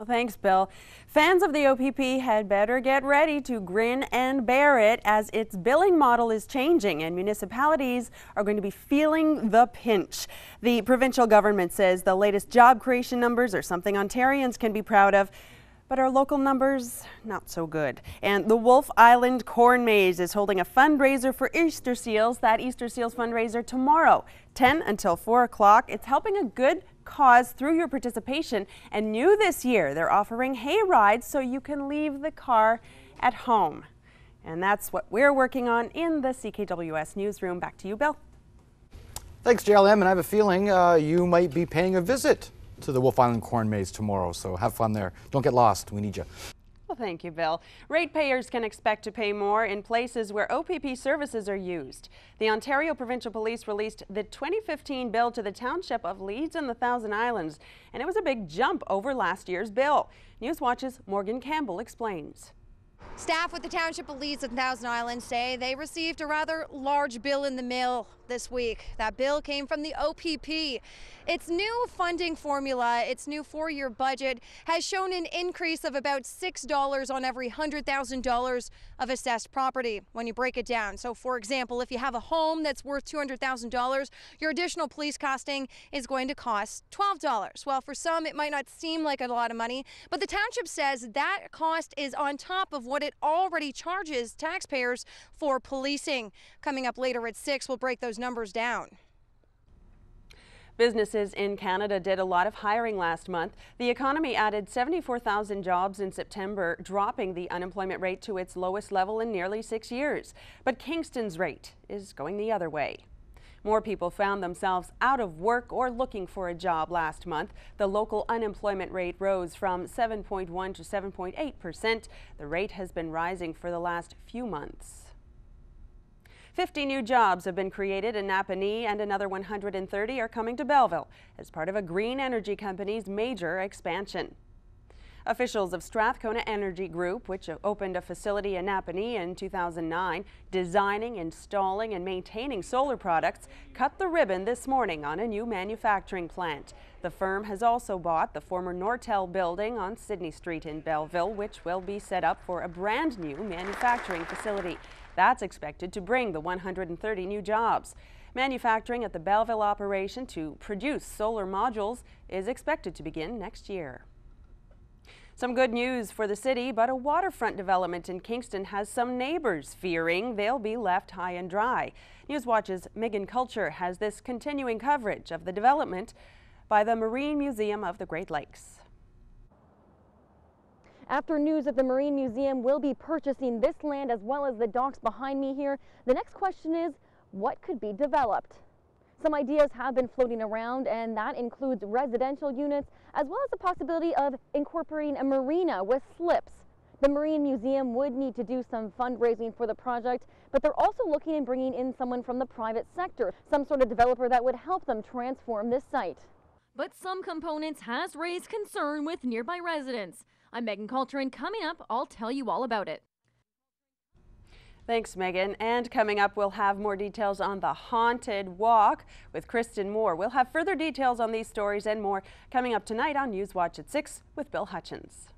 Well, thanks, Bill. Fans of the OPP had better get ready to grin and bear it as its billing model is changing and municipalities are going to be feeling the pinch. The provincial government says the latest job creation numbers are something Ontarians can be proud of, but our local numbers, not so good. And the Wolf Island Corn Maze is holding a fundraiser for Easter Seals. That Easter Seals fundraiser tomorrow, 10 until 4 o'clock. It's helping a good cause through your participation. And new this year, they're offering hay rides so you can leave the car at home. And that's what we're working on in the CKWS newsroom. Back to you, Bill. Thanks, JLM. And I have a feeling you might be paying a visit to the Wolf Island Corn Maze tomorrow, so have fun there. Don't get lost. We need you. Well, thank you, Bill. Ratepayers can expect to pay more in places where OPP services are used. The Ontario Provincial Police released the 2015 bill to the township of Leeds and the Thousand Islands, and it was a big jump over last year's bill. Newswatch's Morgan Campbell explains. Staff with the Township of Leeds and Thousand Islands say they received a rather large bill in the mail this week. That bill came from the OPP. Its new funding formula, its new 4-year budget, has shown an increase of about $6 on every $100,000 of assessed property when you break it down. So, for example, if you have a home that's worth $200,000, your additional police costing is going to cost $12. Well, for some, it might not seem like a lot of money, but the township says that cost is on top of what it already charges taxpayers for policing. Coming up later at 6, we'll break those numbers down. Businesses in Canada did a lot of hiring last month. The economy added 74,000 jobs in September, dropping the unemployment rate to its lowest level in nearly 6 years. But Kingston's rate is going the other way. More people found themselves out of work or looking for a job last month. The local unemployment rate rose from 7.1 to 7.8%. The rate has been rising for the last few months. 50 new jobs have been created in Napanee and another 130 are coming to Belleville as part of a green energy company's major expansion. Officials of Strathcona Energy Group, which opened a facility in Napanee in 2009, designing, installing and maintaining solar products, cut the ribbon this morning on a new manufacturing plant. The firm has also bought the former Nortel building on Sydney Street in Belleville, which will be set up for a brand new manufacturing facility. That's expected to bring the 130 new jobs. Manufacturing at the Belleville operation to produce solar modules is expected to begin next year. Some good news for the city, but a waterfront development in Kingston has some neighbors fearing they'll be left high and dry. Newswatch's Megan Culture has this continuing coverage of the development by the Marine Museum of the Great Lakes. After news that the Marine Museum will be purchasing this land as well as the docks behind me here, the next question is, what could be developed? Some ideas have been floating around, and that includes residential units as well as the possibility of incorporating a marina with slips. The Marine Museum would need to do some fundraising for the project, but they're also looking at bringing in someone from the private sector, some sort of developer that would help them transform this site. But some components has raised concern with nearby residents. I'm Megan Coulter, and coming up, I'll tell you all about it. Thanks, Megan. And coming up, we'll have more details on the Haunted Walk with Kristen Moore. We'll have further details on these stories and more coming up tonight on Newswatch at 6 with Bill Hutchins.